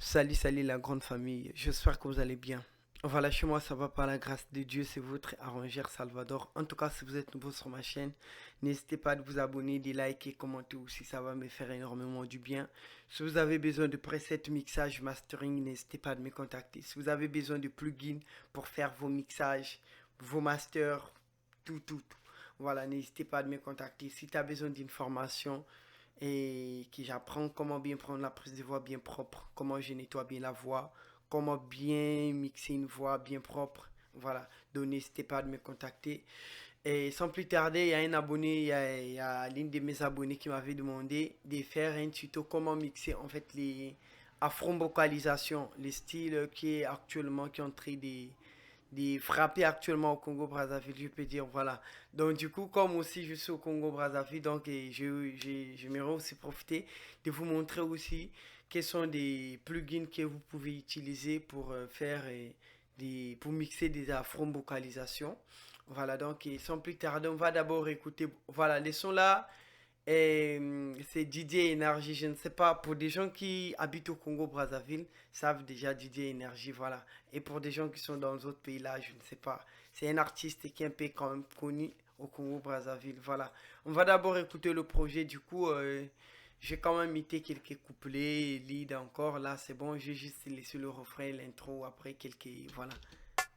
Salut, salut la grande famille, j'espère que vous allez bien. Voilà, chez moi ça va par la grâce de Dieu, c'est votre arrangeur Salvador. En tout cas, si vous êtes nouveau sur ma chaîne, n'hésitez pas à vous abonner, de liker, commenter aussi, ça va me faire énormément du bien. Si vous avez besoin de presets, mixage, mastering, n'hésitez pas à me contacter. Si vous avez besoin de plugins pour faire vos mixages, vos masters, tout. Voilà, n'hésitez pas à me contacter. Si tu as besoin d'une formation, et que j'apprends comment bien prendre la prise de voix bien propre, comment je nettoie bien la voix, comment bien mixer une voix bien propre. Voilà, donc n'hésitez pas à me contacter. Et sans plus tarder, il y a un abonné, il y a l'une de mes abonnés qui m'avait demandé de faire un tuto comment mixer en fait les afro-vocalisations, les styles qui est actuellement qui est en train de frapper actuellement au Congo-Brazzaville, je peux dire, voilà. Donc du coup, comme aussi je suis au Congo-Brazzaville, donc j'aimerais aussi profiter de vous montrer aussi quels sont des plugins que vous pouvez utiliser pour faire pour mixer des afro-vocalisations. Voilà, donc et sans plus tarder, on va d'abord écouter, voilà, les sons là, c'est Didier Énergie. Je ne sais pas, pour des gens qui habitent au Congo-Brazzaville, savent déjà Didier Énergie, voilà. Et pour des gens qui sont dans d'autres pays là, je ne sais pas. C'est un artiste qui est un peu quand même connu au Congo-Brazzaville, voilà. On va d'abord écouter le projet, du coup, j'ai quand même imité quelques couplets, lead encore, là c'est bon, j'ai juste laissé le refrain, l'intro, après quelques, voilà.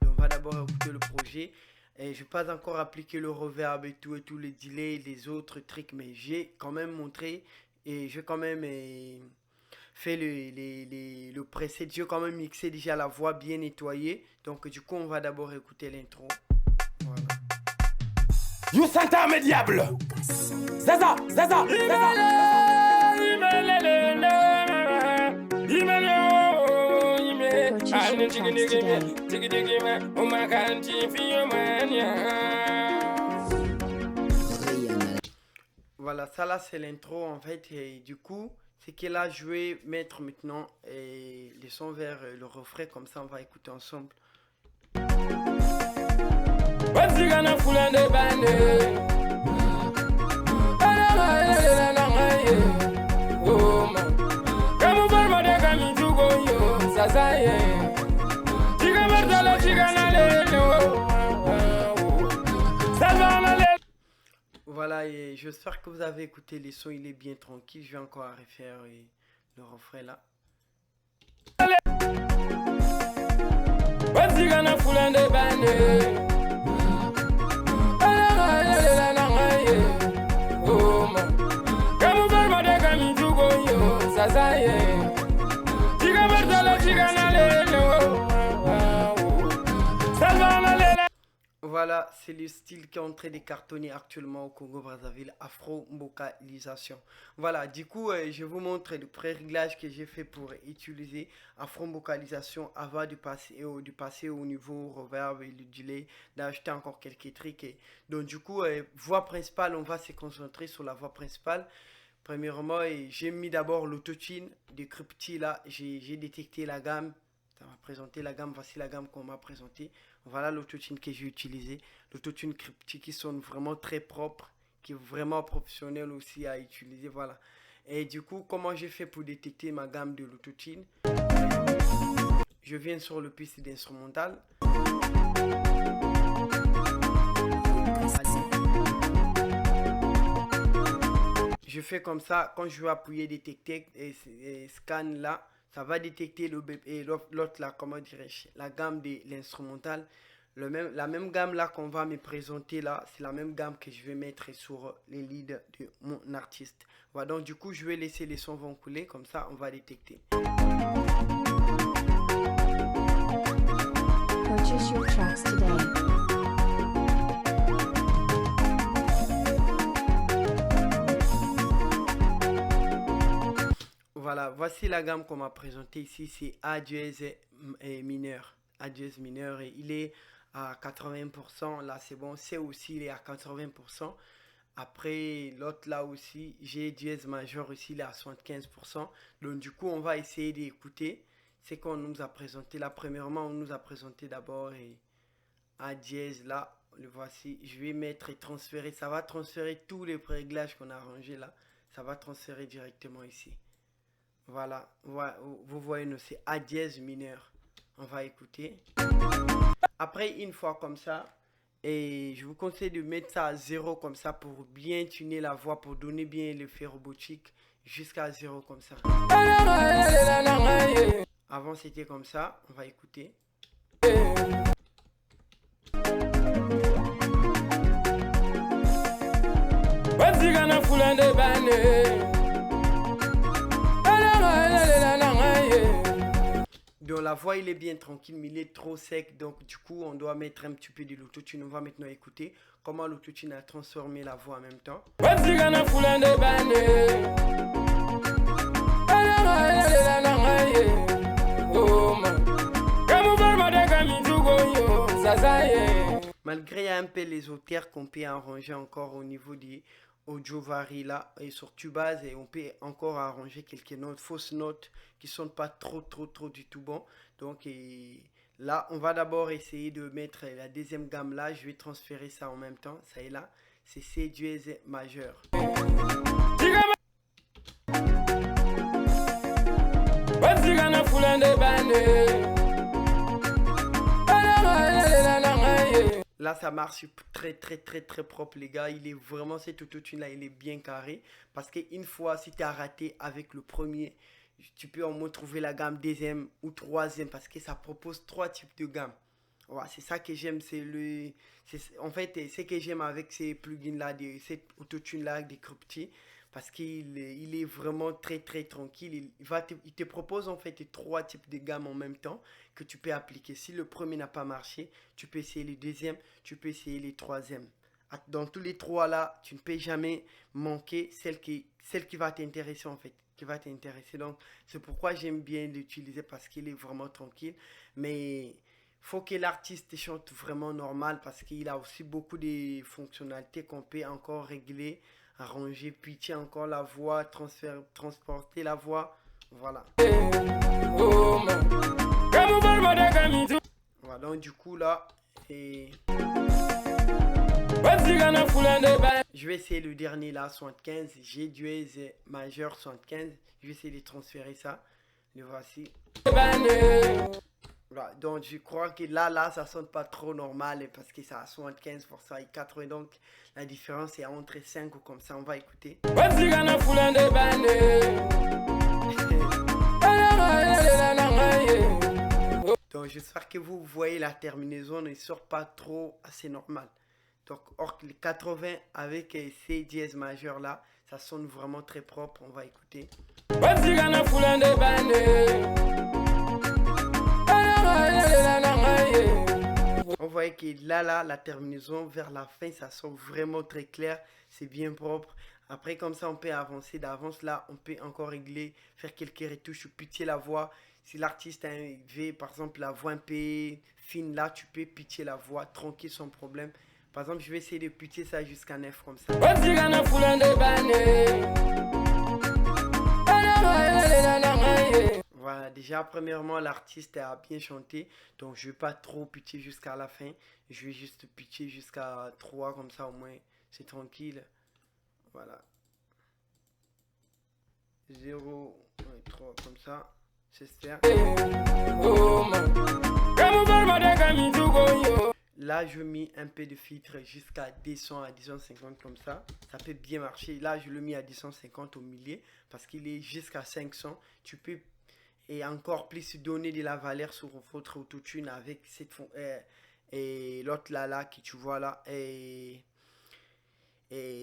Donc on va d'abord écouter le projet. Et je n'ai pas encore appliqué le reverb et tous les delays, les autres trucs, mais j'ai quand même montré et j'ai quand même fait le preset, j'ai quand même mixé déjà la voix bien nettoyée. Donc du coup, on va d'abord écouter l'intro. Voilà. You Santa me diable! Zaza, Zaza, Zaza! Purchase your tracks today. Voilà, ça là c'est l'intro en fait. Et du coup, c'est que là je vais mettre maintenant les sons vers le refrain, comme ça on va écouter ensemble. Voilà, et j'espère que vous avez écouté les sons, il est bien tranquille. Je vais encore refaire le refrain là. Voilà, c'est le style qui est en train de cartonner actuellement au Congo-Brazzaville, afro-vocalisation. Voilà, du coup, je vous montre le pré-réglage que j'ai fait pour utiliser afro-vocalisation avant de passer au niveau reverb et le delay, d'ajouter encore quelques trucs. Donc, du coup, voix principale, on va se concentrer sur la voix principale. Premièrement, j'ai mis d'abord l'autotune de Crypti là, j'ai détecté la gamme. Ça m'a présenté la gamme, voici la gamme qu'on m'a présentée. Voilà l'autotune que j'ai utilisé. L'autotune Crypti qui sonne vraiment très propre, qui est vraiment professionnel aussi à utiliser. Voilà. Et du coup, comment j'ai fait pour détecter ma gamme de l'autotune? Je viens sur le piste d'instrumental. Je fais comme ça, quand je vais appuyer détecter et scan là, ça va détecter l'autre là, comment dirais-je, la gamme de l'instrumental. La même gamme là qu'on va me présenter là, c'est la même gamme que je vais mettre sur les leads de mon artiste. Voilà, donc du coup, je vais laisser les sons vont couler, comme ça on va détecter. Purchase your tracks today. Voilà, voici la gamme qu'on m'a présentée ici, c'est A dièse mineur. A dièse mineur et il est à 80%, là c'est bon, C aussi il est à 80%. Après l'autre là aussi, G dièse majeur ici il est à 75%. Donc du coup on va essayer d'écouter ce qu'on nous a présenté là. Premièrement on nous a présenté d'abord A dièse là, le voici. Je vais mettre et transférer, ça va transférer tous les réglages qu'on a rangés là. Ça va transférer directement ici. Voilà, vous voyez, nous, c'est A dièse mineur. On va écouter. Après, une fois comme ça, et je vous conseille de mettre ça à 0 comme ça pour bien tuner la voix, pour donner bien l'effet robotique jusqu'à 0 comme ça. Avant, c'était comme ça. On va écouter. Donc la voix il est bien tranquille mais il est trop sec, donc du coup on doit mettre un petit peu de l'autotune. On va maintenant écouter comment l'autotune a transformé la voix en même temps. Malgré il y a un peu les auteurs qu'on peut arranger encore au niveau des audio vari là et sur Tubase, et on peut encore arranger quelques notes, fausses notes qui sont pas trop du tout bon. Donc là on va d'abord essayer de mettre la deuxième gamme là, je vais transférer ça en même temps, ça est là, c'est C dièse majeur. Là ça marche très propre les gars, il est vraiment, cet autotune là il est bien carré, parce qu'une fois si tu as raté avec le premier, tu peux au moins trouver la gamme deuxième ou troisième, parce que ça propose 3 types de gamme. Ouais, c'est ça que j'aime, en fait ce que j'aime avec ces plugins là, cet autotune là des cryptés, parce qu'il est vraiment très tranquille. Il te propose en fait 3 types de gamme en même temps que tu peux appliquer. Si le premier n'a pas marché, tu peux essayer le deuxième, tu peux essayer le troisième. Dans tous les 3 là, tu ne peux jamais manquer celle qui va t'intéresser en fait, qui va t'intéresser. Donc c'est pourquoi j'aime bien l'utiliser, parce qu'il est vraiment tranquille. Mais faut que l'artiste chante vraiment normal, parce qu'il a aussi beaucoup de fonctionnalités qu'on peut encore régler, arranger, pitcher encore la voix, transporter la voix. Voilà. Voilà, donc du coup là, je vais essayer le dernier là, 75, G dièse majeur 75. Je vais essayer de transférer ça. Le voici. Voilà, donc je crois que là ça sonne pas trop normal, parce que ça a 75 pour ça et 80, donc la différence est entre 5 ou comme ça. On va écouter. Donc j'espère que vous voyez la terminaison ne sort pas trop assez normal. Donc or les 80 avec C dièse majeur là, ça sonne vraiment très propre. On va écouter. On voit que là, la terminaison vers la fin, ça sonne vraiment très clair, c'est bien propre. Après, comme ça, on peut avancer d'avance. Là, on peut encore régler, faire quelques retouches, pitcher la voix. Si l'artiste veut, par exemple, la voix un peu fine, là, tu peux pitcher la voix tranquille, sans problème. Par exemple, je vais essayer de pitcher ça jusqu'à 9 comme ça. Voilà, déjà premièrement l'artiste a bien chanté, donc je vais pas trop pitcher jusqu'à la fin, je vais juste pitcher jusqu'à 3 comme ça, au moins c'est tranquille. Voilà, 0, 3 comme ça, j'espère. Là je mets un peu de filtre jusqu'à 200 à 250 comme ça peut bien marcher. Là je le mets à 250 au milieu, parce qu'il est jusqu'à 500. Tu peux et encore plus donner de la valeur sur votre autotune avec cette et l'autre là que tu vois là, et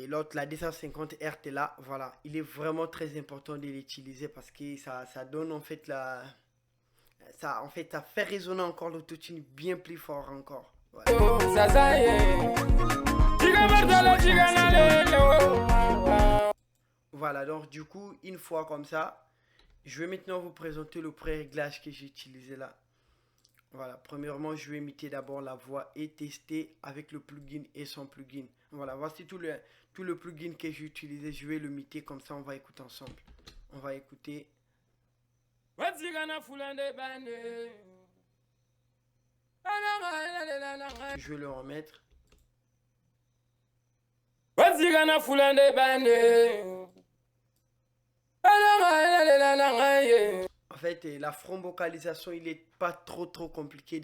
l'autre là 250 Hz là. Voilà, il est vraiment très important de l'utiliser, parce que ça donne en fait ça fait résonner encore l'autotune bien plus fort encore. Voilà. Voilà, donc du coup une fois comme ça, je vais maintenant vous présenter le pré-réglage que j'ai utilisé là. Voilà, premièrement, je vais imiter d'abord la voix et tester avec le plugin et son plugin. Voilà, voici tout le plugin que j'ai utilisé. Je vais le imiter comme ça, on va écouter ensemble. On va écouter. Je vais le remettre. En fait, la front vocalisation, il est pas trop compliqué,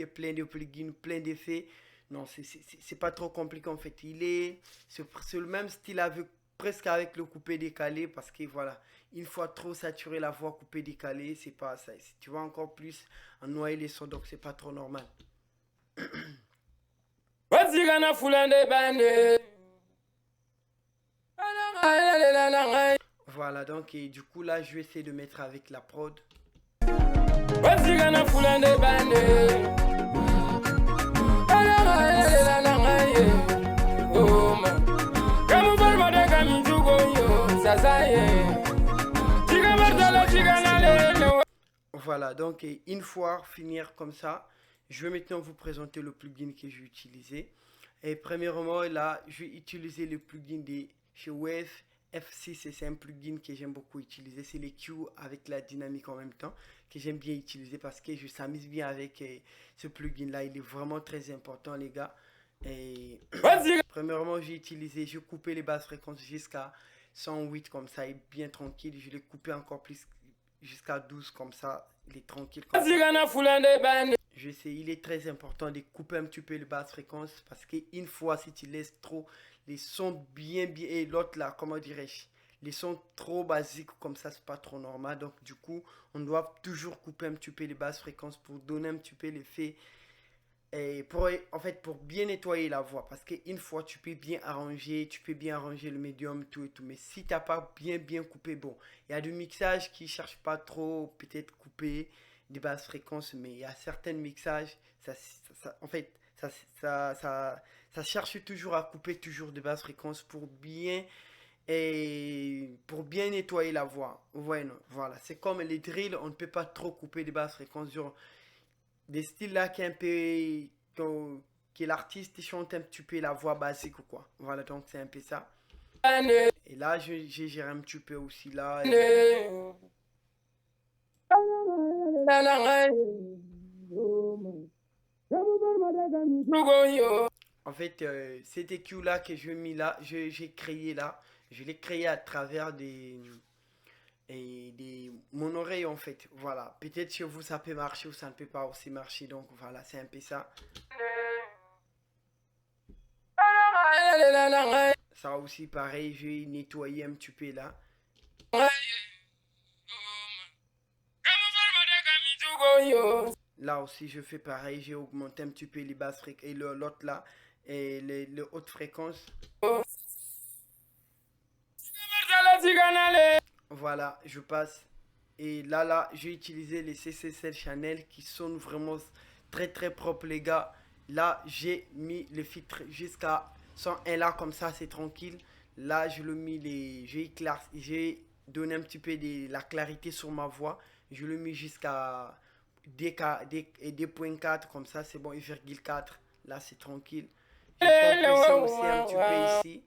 plein de plugins, plein d'effets. Non, c'est pas trop compliqué en fait. C'est le même style avec presque avec le coupé décalé parce que voilà, une fois trop saturé la voix coupé décalé, c'est pas ça. Tu vas encore plus en noyer les sons, donc c'est pas trop normal. Voilà, donc et du coup là, je vais essayer de mettre avec la prod. Voilà, donc et une fois finir comme ça, je vais maintenant vous présenter le plugin que j'ai utilisé. Et premièrement, là, je vais utiliser le plugin de chez Wave F6 et c'est un plugin que j'aime beaucoup utiliser. C'est les Q avec la dynamique en même temps que j'aime bien utiliser parce que je s'amuse bien avec ce plugin là. Il est vraiment très important les gars. Et premièrement, j'ai coupé les basses fréquences jusqu'à 108 comme ça et bien tranquille. Je l'ai coupé encore plus jusqu'à 12 comme ça. Il est tranquille comme ça. Il est très important de couper un petit peu les basses fréquences parce qu'une fois si tu laisses trop les sons bien et l'autre là, comment dirais-je, les sons trop basiques comme ça, c'est pas trop normal. Donc du coup, on doit toujours couper un petit peu les basses fréquences pour donner un petit peu l'effet et pour bien nettoyer la voix parce qu'une fois tu peux bien arranger le médium tout et tout, mais si t'as pas bien coupé, bon, il y a du mixage qui cherche pas trop peut-être couper des basses fréquences, mais il y a certains mixages ça cherche toujours à couper toujours des basses fréquences pour bien nettoyer la voix. Ouais, non, voilà, c'est comme les drills, on ne peut pas trop couper des basses fréquences, genre des styles là qui est un peu que l'artiste chante un petit peu la voix basique ou quoi. Voilà, donc c'est un peu ça. Et là, j'ai géré un petit peu aussi là. En fait, cet EQ là que je mis là, j'ai créé là, je l'ai créé à travers mon oreille en fait. Voilà, peut-être chez vous ça peut marcher ou ça ne peut pas aussi marcher, donc voilà, c'est un peu ça. Ça aussi pareil, j'ai nettoyé un petit peu là. Là aussi je fais pareil, j'ai augmenté un petit peu les basses fréquences et l'autre là et les hautes fréquences. Voilà, je passe. Et là, j'ai utilisé les CC7 Chanel qui sonnent vraiment très propres les gars. Là, j'ai mis le filtre jusqu'à 101 là, comme ça, c'est tranquille. Là, j'ai donné un petit peu de la clarité sur ma voix. Je le mis jusqu'à 2.4, comme ça, c'est bon, 1,4. Là, c'est tranquille. J'ai compressé aussi un petit peu ici.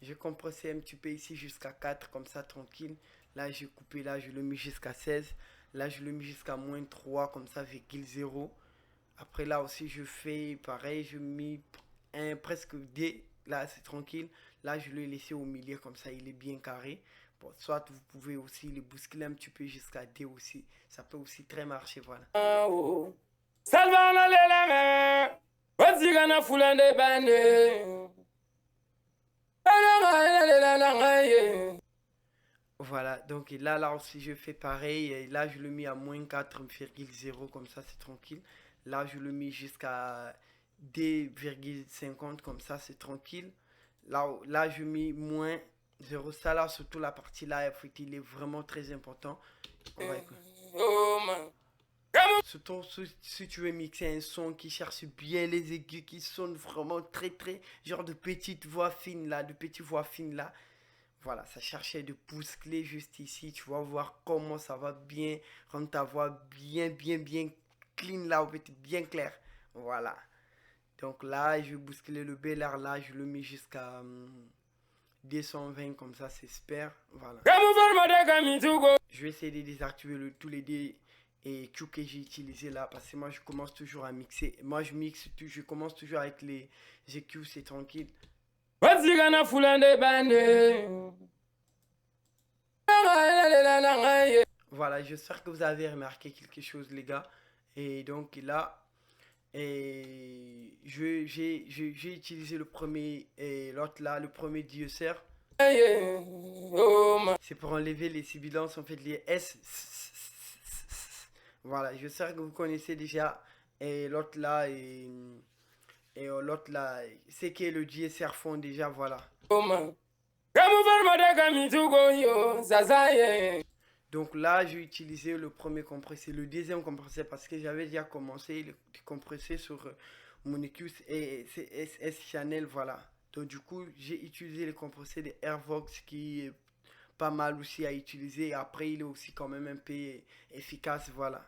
J'ai compressé un petit peu ici jusqu'à 4, comme ça, tranquille. Là, j'ai coupé, là, je le mis jusqu'à 16. Là, je le mis jusqu'à moins 3, comme ça, 0,0. Après, là aussi, je fais pareil. Je mets presque D. Là, c'est tranquille. Là, je l'ai laissé au milieu, comme ça, il est bien carré. Bon, soit vous pouvez aussi le bousculer un petit peu jusqu'à D aussi. Ça peut aussi très marcher, voilà. Voilà, donc là aussi je fais pareil. Et là je le mets à moins 4,0 comme ça c'est tranquille. Là je le mets jusqu'à 2,50 comme ça c'est tranquille. Là je mets moins 0. Ça là, surtout la partie là, il est vraiment très important. Ouais, surtout si tu veux mixer un son qui cherche bien les aigus, qui sonne vraiment très genre de petites voix fines là, Voilà, ça cherchait de bousculer juste ici. Tu vas voir comment ça va bien rendre ta voix bien clean là, bien clair. Voilà. Donc là, je vais bousculer le Bel Air là, je le mets jusqu'à 220 comme ça, c'est super. Voilà. Je vais essayer de désactiver tous les dés et Q que j'ai utilisé là parce que moi je commence toujours à mixer. Moi je commence toujours avec les EQ, c'est tranquille. Voilà, j'espère que vous avez remarqué quelque chose, les gars. Et donc là, j'ai utilisé le premier et l'autre là, le premier DSR. C'est pour enlever les sibilances, en fait, les S. Voilà, j'espère que vous connaissez déjà. Et l'autre là, et l'autre là, c'est que le DSR fond déjà, voilà. Donc là, j'ai utilisé le premier compresseur, le deuxième compresseur parce que j'avais déjà commencé le compresseur sur mon EQ et S Channel, voilà. Donc du coup, j'ai utilisé le compresseur de Airvox qui est pas mal aussi à utiliser. Après, il est aussi quand même un peu efficace, voilà.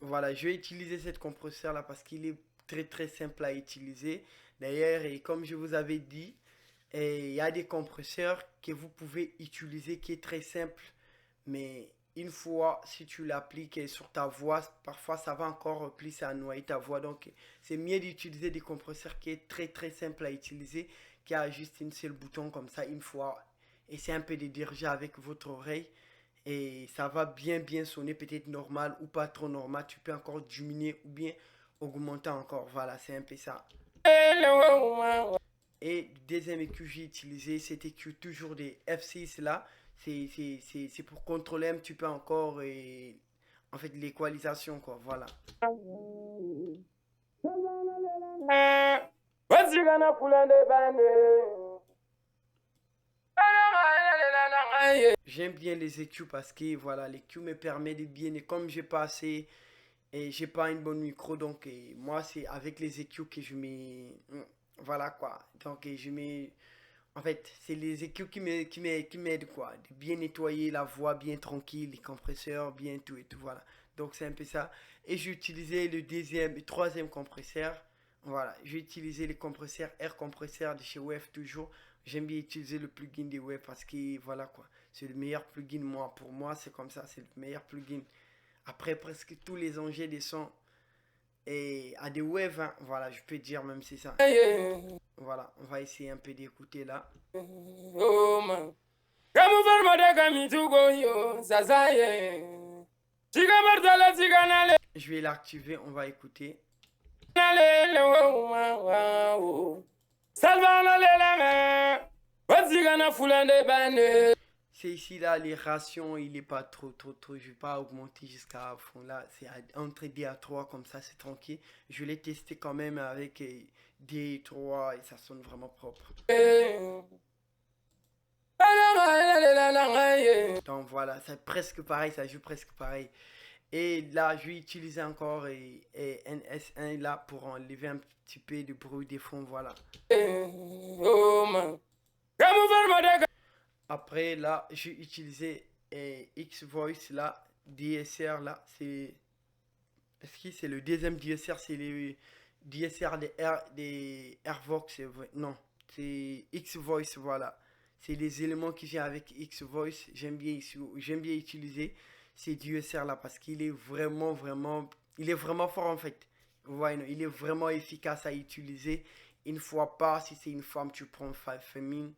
Voilà, je vais utiliser cette compresseur là parce qu'il est très très simple à utiliser. D'ailleurs, et comme je vous avais dit, il y a des compresseurs que vous pouvez utiliser qui est très simple, mais une fois si tu l'appliques sur ta voix, parfois ça va encore plus à noyer ta voix. Donc c'est mieux d'utiliser des compresseurs qui est très très simple à utiliser, qui a juste une seule bouton comme ça une fois. Et c'est un peu de diriger avec votre oreille et ça va bien sonner, peut-être normal ou pas trop normal. Tu peux encore diminuer ou bien augmenter encore. Voilà, c'est un peu ça. Et le deuxième EQ que j'ai utilisé, c'était EQ toujours des F6 là. C'est pour contrôler un petit peu encore en fait l'équalisation quoi, voilà. J'aime bien les EQ parce que voilà, les EQ me permet de bien, et comme j'ai pas assez et j'ai pas une bonne micro, donc moi c'est avec les EQ que je mets, voilà quoi. Donc je mets, en fait c'est les EQ qui m'aident quoi, de bien nettoyer la voix, bien tranquille, les compresseurs, bien tout et tout, voilà. Donc c'est un peu ça. Et j'ai utilisé le deuxième et troisième compresseur. Voilà, j'ai utilisé les compresseurs, air compresseur de chez Wave toujours. J'aime bien utiliser le plugin de Wave parce que voilà quoi, c'est le meilleur plugin moi. Pour moi c'est comme ça, c'est le meilleur plugin. Après presque tous les enjeux des sons et à des waves, hein, voilà, je peux dire même c'est ça. Voilà, on va essayer un peu d'écouter là. Je vais l'activer, on va écouter. C'est ici là, les rations, il est pas trop, je vais pas augmenter jusqu'à fond là, c'est entre D à 3 comme ça, c'est tranquille. Je l'ai testé quand même avec D 3 et ça sonne vraiment propre. Donc voilà, c'est presque pareil, ça joue presque pareil. Et là, je vais utiliser encore NS1 là pour enlever un petit peu de bruit des fonds, voilà. Après là, j'ai utilisé X-Voice là, DSR là, c'est... Est-ce que c'est le deuxième DSR, c'est les DSR des Airvox, non, c'est X-Voice, voilà. C'est les éléments qui viennent avec X-Voice, j'aime bien utiliser ces DSR là parce qu'il est il est vraiment fort en fait. Vous voyez, non, il est vraiment efficace à utiliser. Une fois pas, si c'est une femme, tu prends féminin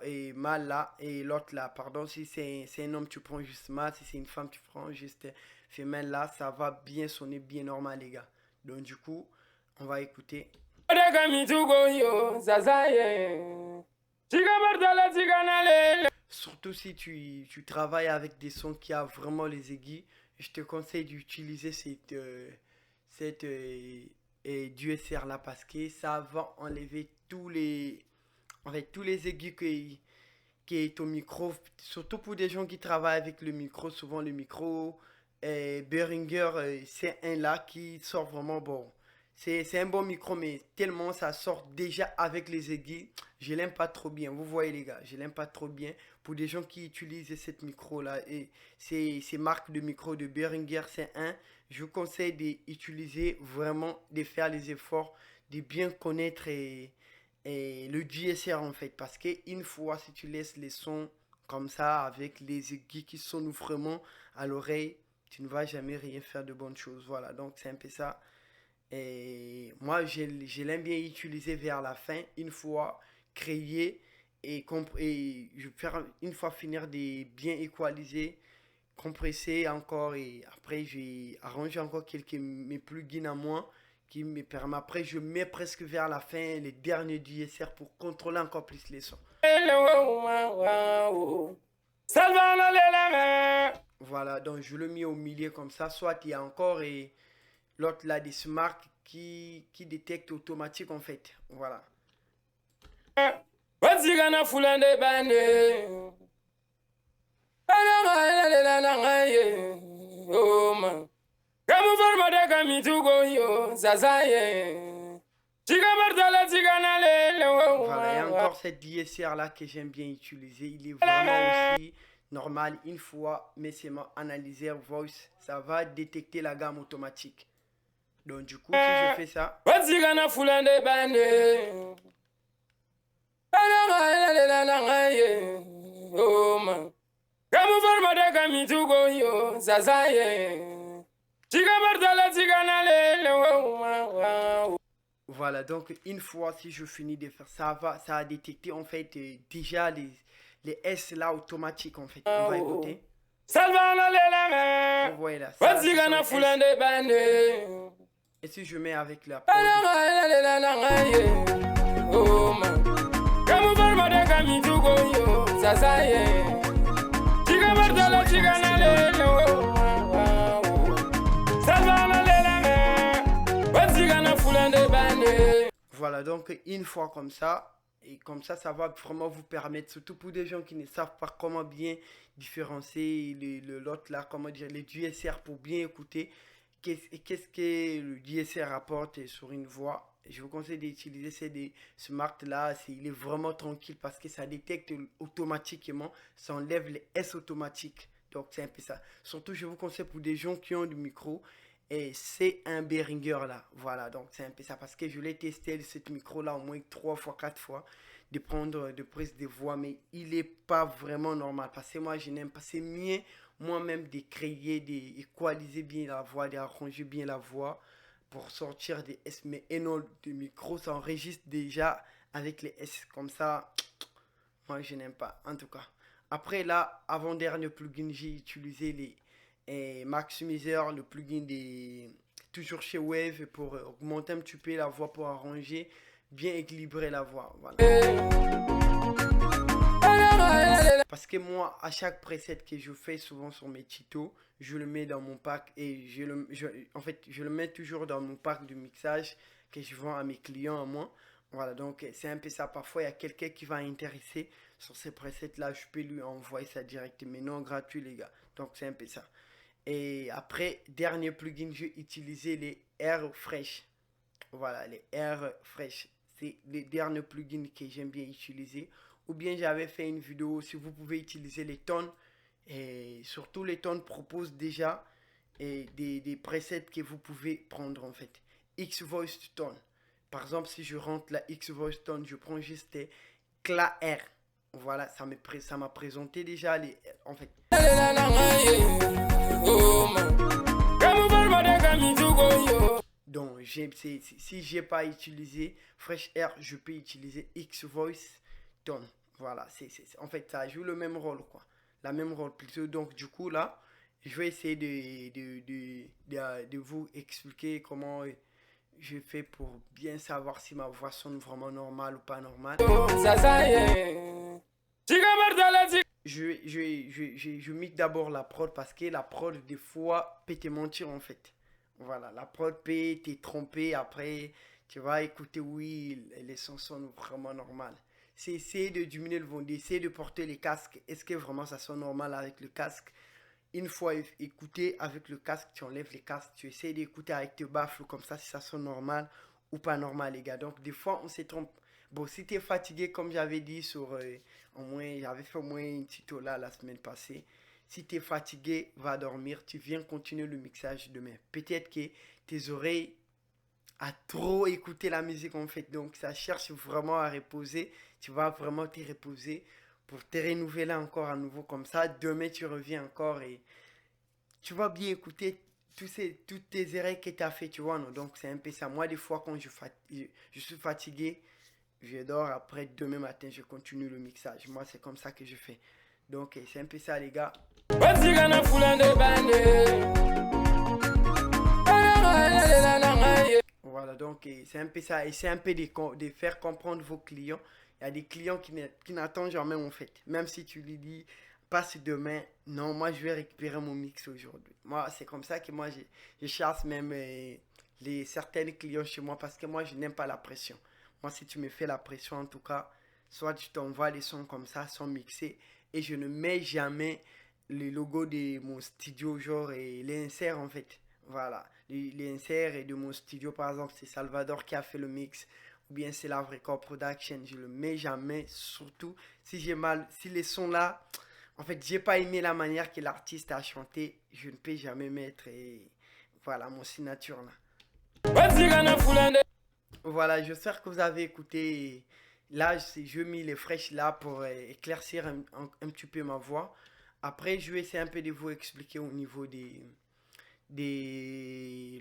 et mâle là, et l'autre là, pardon, si c'est un homme, tu prends juste mâle, si c'est une femme, tu prends juste femelle là, ça va bien sonner bien normal les gars. Donc du coup, on va écouter. Surtout si tu travailles avec des sons qui a vraiment les aigus, je te conseille d'utiliser cette DSR là parce que ça va enlever tous les aigus qui est au micro, surtout pour des gens qui travaillent avec le micro, souvent le micro Behringer c'est un là qui sort vraiment bon. C'est un bon micro, mais tellement ça sort déjà avec les aigus, je l'aime pas trop bien. Vous voyez les gars, je l'aime pas trop bien. Pour des gens qui utilisent cette micro là et ces marques de micro de Behringer C1, je vous conseille d'utiliser vraiment, de faire les efforts, de bien connaître et le DSR en fait. Parce qu'une fois, si tu laisses les sons comme ça, avec les aigus qui sonnent vraiment à l'oreille, tu ne vas jamais rien faire de bonnes choses. Voilà, donc c'est un peu ça. Et moi, je l'aime bien utiliser vers la fin, une fois créé et je vais faire une fois finir de bien équaliser, compresser encore et après je vais arranger encore quelques mes plugins à moi qui me permettent. Après je mets presque vers la fin les derniers DSR pour contrôler encore plus les sons. Voilà, donc je le mets au milieu comme ça. Soit il y a encore et l'autre là des smart qui détecte automatique en fait. Voilà. Voilà, et encore cette DSR là que j'aime bien utiliser. Il est vraiment aussi normal une fois, mais c'est mon analyser voice, ça va détecter la gamme automatique. Donc du coup, si je fais ça, voilà, donc une fois si je finis de faire ça, ça a détecté en fait déjà les S là automatiques en fait. On va écouter. Vous voyez là, ça, et si je mets avec la prod, voilà, donc une fois comme ça, et comme ça va vraiment vous permettre, surtout pour des gens qui ne savent pas comment bien différencier l'autre là, comment dire, les DSR pour bien écouter, qu'est-ce que le DSR apporte sur une voix. Je vous conseille d'utiliser ces smart là, il est vraiment tranquille parce que ça détecte automatiquement, ça enlève les S automatiques. Donc c'est un peu ça. Surtout je vous conseille pour des gens qui ont du micro. Et c'est un Behringer là, voilà, donc c'est un peu ça parce que je l'ai testé ce micro là au moins 3 fois, 4 fois de prendre de prise de voix, mais il est pas vraiment normal parce que moi je n'aime pas, c'est mieux moi-même de créer, d'équaliser bien la voix, d'arranger bien la voix pour sortir des S, mais et non de micro, ça enregistre déjà avec les S comme ça, moi je n'aime pas en tout cas. Après là, avant-dernier plugin, j'ai utilisé les et Maximizer, le plugin toujours chez Wave pour augmenter un petit peu la voix, pour arranger, bien équilibrer la voix. Voilà. Parce que moi, à chaque preset que je fais souvent sur mes tutos, je le mets dans mon pack et en fait, je le mets toujours dans mon pack de mixage que je vends à mes clients à moi. Voilà, donc c'est un peu ça. Parfois, il y a quelqu'un qui va intéresser sur ces presets-là, je peux lui envoyer ça direct, mais non gratuit, les gars. Donc c'est un peu ça. Et après, dernier plugin, j'ai utilisé les Air Fresh. Voilà, les Air Fresh. C'est les derniers plugins que j'aime bien utiliser. Ou bien j'avais fait une vidéo si vous pouvez utiliser les tones. Et surtout les tones proposent déjà des presets que vous pouvez prendre en fait. X-Voice Tone. Par exemple, si je rentre la X-Voice Tone, je prends juste Cla R. Voilà, ça m'a présenté déjà les... En fait... Donc, si j'ai pas utilisé Fresh Air, je peux utiliser X-Voice Tone. Voilà, en fait, ça joue le même rôle, quoi. La même rôle plutôt. Donc, du coup, là, je vais essayer de vous expliquer comment je fais pour bien savoir si ma voix sonne vraiment normale ou pas normale. Je mixe d'abord la prod parce que la prod, des fois, peut te mentir en fait. Voilà, la prod peut te tromper. Après, tu vas écouter, oui, les sons sont vraiment normales. C'est essayer de diminuer le volume, essayer de porter les casques. Est-ce que vraiment ça sonne normal avec le casque? Une fois écouté avec le casque, tu enlèves les casques, tu essaies d'écouter avec tes baffles comme ça, si ça sonne normal ou pas normal, les gars. Donc, des fois, on se trompe. Bon, si tu es fatigué, comme j'avais dit j'avais fait au moins une tuto là la semaine passée. Si tu es fatigué, va dormir. Tu viens continuer le mixage demain. Peut-être que tes oreilles a trop écouté la musique en fait. Donc, ça cherche vraiment à reposer. Tu vas vraiment te reposer pour te renouveler encore à nouveau comme ça. Demain, tu reviens encore et tu vas bien écouter toutes tes erreurs que tu as fait, tu vois. Non? Donc, c'est un peu ça. Moi, des fois, quand je suis fatigué, je dors, après demain matin je continue le mixage. Moi c'est comme ça que je fais. Donc c'est un peu ça les gars. Voilà, donc c'est un peu ça. Essayez un peu de faire comprendre vos clients. Il y a des clients qui n'attendent jamais en fait. Même si tu lui dis passe demain, non, moi je vais récupérer mon mix aujourd'hui. Moi c'est comme ça que moi je chasse même certains clients chez moi parce que moi je n'aime pas la pression. Moi si tu me fais la pression en tout cas, soit tu t'envoies les sons comme ça, sans mixer, et je ne mets jamais le logo de mon studio, genre et l'insert en fait. Voilà, l'insert et de mon studio par exemple, c'est Salvador qui a fait le mix, ou bien c'est la Record Production, je le mets jamais, surtout si j'ai mal, si les sons là, en fait j'ai pas aimé la manière que l'artiste a chanté, je ne peux jamais mettre voilà mon signature là. Voilà, j'espère que vous avez écouté. Là, je mis les fraîches là pour éclaircir un petit peu ma voix. Après, je vais essayer un peu de vous expliquer au niveau des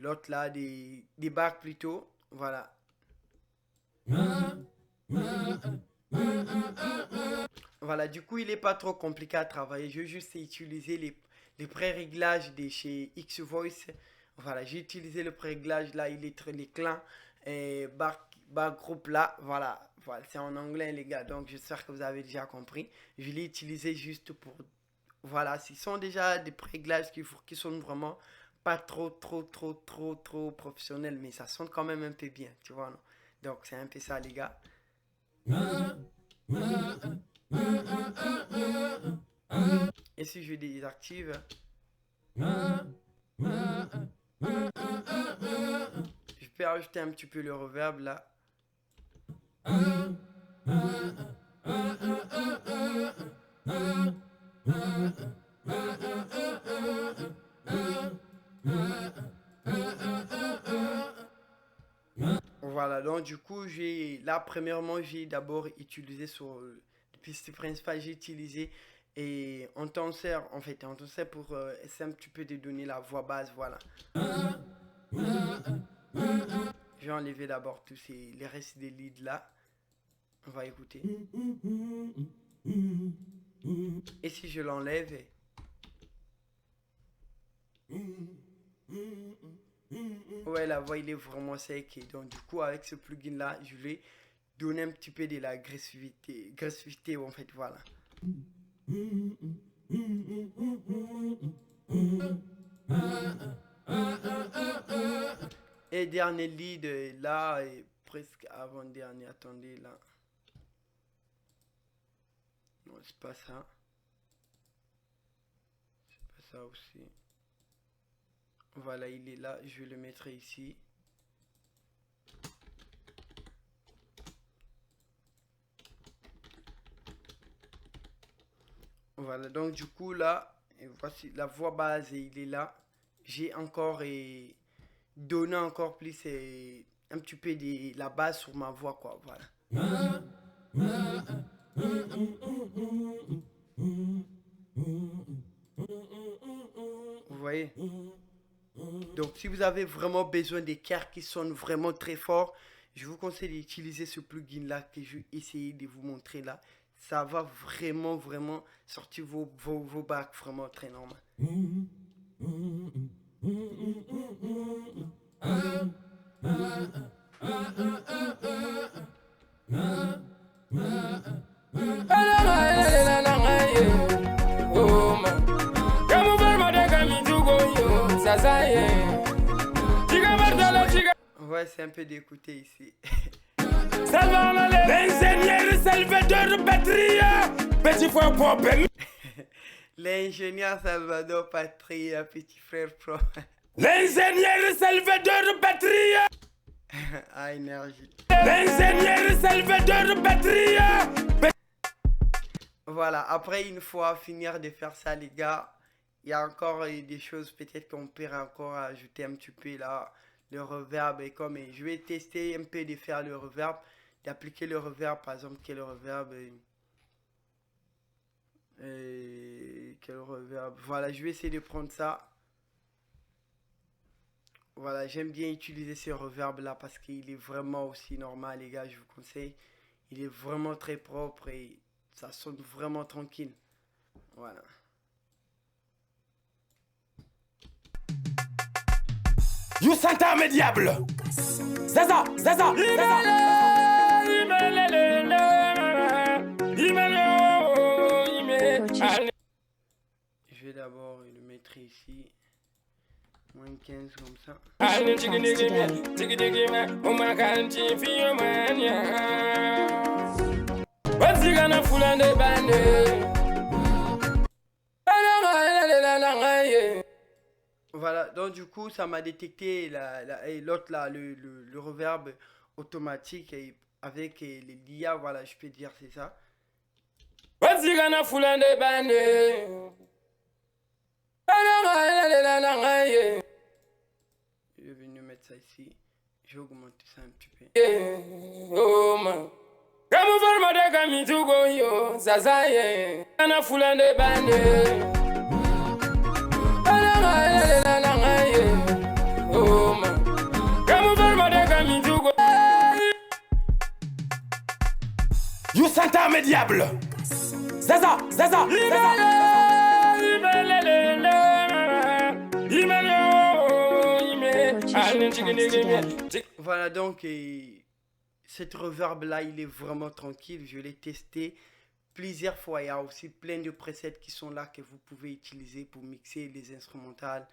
l'autre là, des bacs plutôt. Voilà. Voilà, du coup, il n'est pas trop compliqué à travailler. Je vais juste utiliser les pré-réglages de chez X-Voice. Voilà, j'ai utilisé le pré-réglage là, il est très les clans et back groupe là. Voilà, voilà, c'est en anglais les gars, donc j'espère que vous avez déjà compris. Je l'ai utilisé juste pour. Voilà, ce sont déjà des pré-réglages qui sont vraiment pas trop professionnels, mais ça sonne quand même un peu bien, tu vois, non? Donc c'est un peu ça les gars. Et si je désactive, je peux ajouter un petit peu le reverb là. Voilà, donc du coup, premièrement, j'ai d'abord utilisé sur la piste principale, j'ai utilisé et on t'en sert, en fait, on t'en sert pour essayer un petit peu de donner la voix basse, voilà. Je vais enlever d'abord tous les restes des leads là. On va écouter. Et si je l'enlève, ouais, la voix il est vraiment sec. Et donc du coup avec ce plugin là, je vais donner un petit peu de la agressivité en fait, voilà. Et dernier lead là, et presque avant-dernier, attendez là. Non, c'est pas ça. C'est pas ça aussi. Voilà, il est là, je le mettrai ici. Voilà, donc du coup là, et voici la voix base, et il est là. J'ai encore donné encore plus un petit peu de la base sur ma voix quoi, voilà. Vous voyez? Donc si vous avez vraiment besoin d'écarts qui sonnent vraiment très fort, je vous conseille d'utiliser ce plugin là que je vais essayer de vous montrer là. Ça va vraiment sortir vos bacs vraiment très normal. Ouais, c'est un peu d'écouter ici. L'ingénieur Salvador Patria, petit frère propre. L'ingénieur Salvador Patria, petit frère pro. L'ingénieur Salvador Patria. Ah, énergie. L'ingénieur Salvador Patria. Voilà, après une fois finir de faire ça les gars, il y a encore des choses peut-être qu'on peut encore ajouter un petit peu là. Le reverb et comme je vais tester un peu de faire le reverb, d'appliquer le reverb par exemple. Quel reverb, voilà, je vais essayer de prendre ça. Voilà, j'aime bien utiliser ce reverb là parce qu'il est vraiment aussi normal les gars, je vous conseille. il est vraiment très propre et ça sonne vraiment tranquille. Voilà. You Santa me diable. Zaza, Zaza, Je vais d'abord le mettre ici. Moins 15 comme ça. Purchase your tracks today. Voilà, donc du coup, ça m'a détecté et l'autre là, le reverb automatique et avec les l'IA, voilà, je peux dire c'est ça. Je vais venir mettre ça ici. Je vais augmenter ça un petit peu. You Santa me diable. Zaza, Zaza, Purchase your tracks today. Voilà, donc cette reverb là, il est vraiment tranquille. Je l'ai testé plusieurs fois. Il y a aussi plein de presets qui sont là que vous pouvez utiliser pour mixer les instrumentales,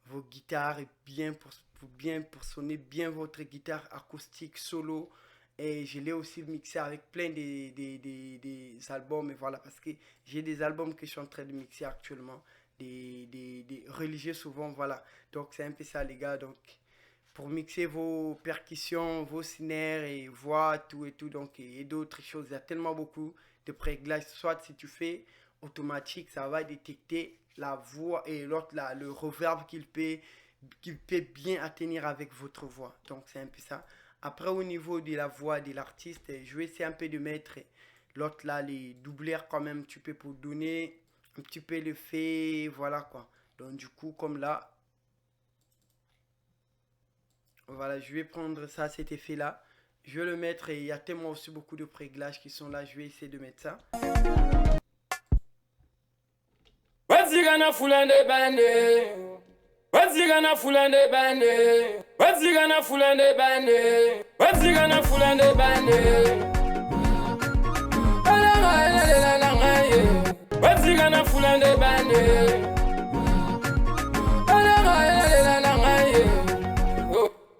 vos guitares et pour sonner bien votre guitare acoustique solo. Et je l'ai aussi mixé avec plein des albums. Et voilà, parce que j'ai des albums que je suis en train de mixer actuellement. Des religieux souvent, voilà. Donc c'est un peu ça les gars. Donc pour mixer vos percussions, vos snares et voix, tout et tout. Donc et d'autres choses. Il y a tellement beaucoup de réglages. Soit si tu fais automatique, ça va détecter la voix et l'autre là, le reverb qu'il peut bien atteindre avec votre voix. Donc c'est un peu ça. Après, au niveau de la voix de l'artiste, je vais essayer un peu de mettre l'autre là, les doubleurs quand même, tu peux pour donner un petit peu l'effet, voilà quoi. Donc du coup, comme là, voilà, je vais prendre ça, cet effet là. Je vais le mettre et il y a tellement aussi beaucoup de réglages qui sont là, je vais essayer de mettre ça.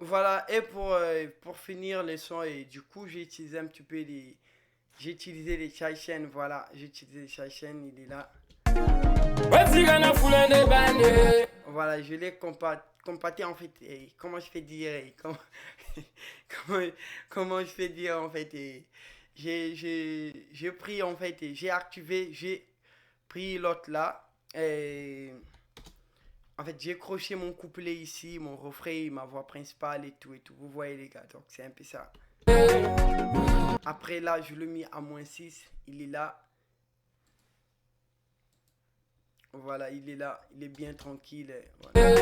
Voilà, et pour finir les sons, et du coup, j'ai utilisé un petit peu j'ai utilisé les Chaïchen, voilà, j'ai utilisé les Chaïchen, il est là. Voilà, je l'ai compacté en fait, et comment je fais dire, et comment je fais dire en fait, et j'ai pris en fait, et j'ai pris l'autre là, et en fait j'ai croché mon couplet ici, mon refrain, ma voix principale et tout, vous voyez les gars, donc c'est un peu ça. Après là, je le mis à -6, il est là. Voilà, il est là, il est bien tranquille. Voilà.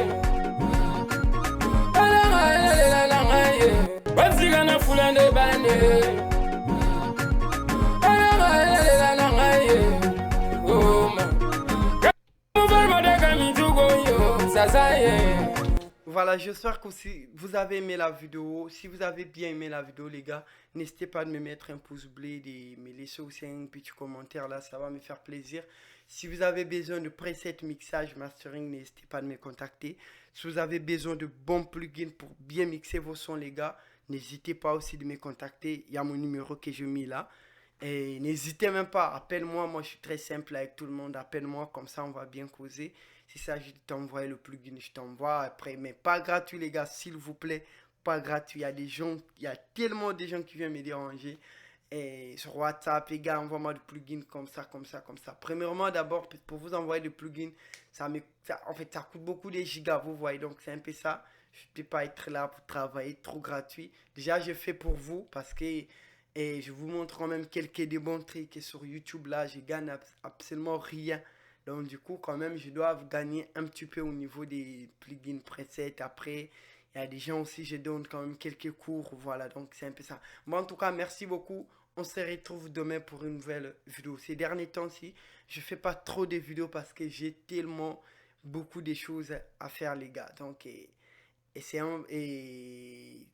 Voilà, j'espère que si vous avez aimé la vidéo, si vous avez bien aimé la vidéo les gars, n'hésitez pas de me mettre un pouce bleu, de me laisser aussi un petit commentaire là, ça va me faire plaisir. Si vous avez besoin de preset mixage, mastering, n'hésitez pas de me contacter. Si vous avez besoin de bons plugins pour bien mixer vos sons les gars, n'hésitez pas aussi de me contacter, il y a mon numéro que je mis là. Et n'hésitez même pas, appelle-moi, moi je suis très simple avec tout le monde, appelle-moi, comme ça on va bien causer. Si ça, je t'envoie le plugin, je t'envoie après, mais pas gratuit les gars, s'il vous plaît, pas gratuit. Il y a tellement de gens qui viennent me déranger. Et sur WhatsApp, les gars, envoie-moi le plugin comme ça, comme ça, comme ça. Premièrement, d'abord, pour vous envoyer le plugin, en fait, ça coûte beaucoup de gigas, vous voyez, donc c'est un peu ça. Je ne peux pas être là pour travailler trop gratuit. Déjà, je fais pour vous parce que je vous montre quand même quelques des bons trucs. Et sur YouTube, là, je gagne absolument rien. Donc, du coup, quand même, je dois gagner un petit peu au niveau des plugins presets. Après, il y a des gens aussi, je donne quand même quelques cours. Voilà, donc c'est un peu ça. Bon, en tout cas, merci beaucoup. On se retrouve demain pour une nouvelle vidéo. Ces derniers temps-ci, je fais pas trop de vidéos parce que j'ai tellement beaucoup de choses à faire, les gars. Donc, et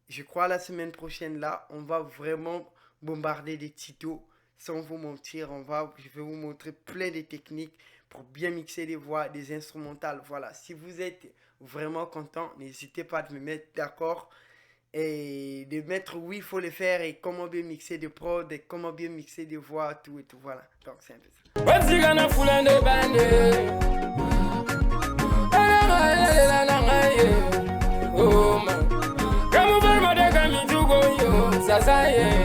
je crois la semaine prochaine, là, on va vraiment bombarder des tutos. Sans vous mentir, je vais vous montrer plein de techniques pour bien mixer des voix, des instrumentales. Voilà, si vous êtes vraiment content, n'hésitez pas à me mettre d'accord et de mettre où il faut le faire et comment bien mixer des prods et comment bien mixer des voix, tout et tout. Voilà, donc c'est un peu ça. Oh man, come over, mother, come to go, yo, Sasaye.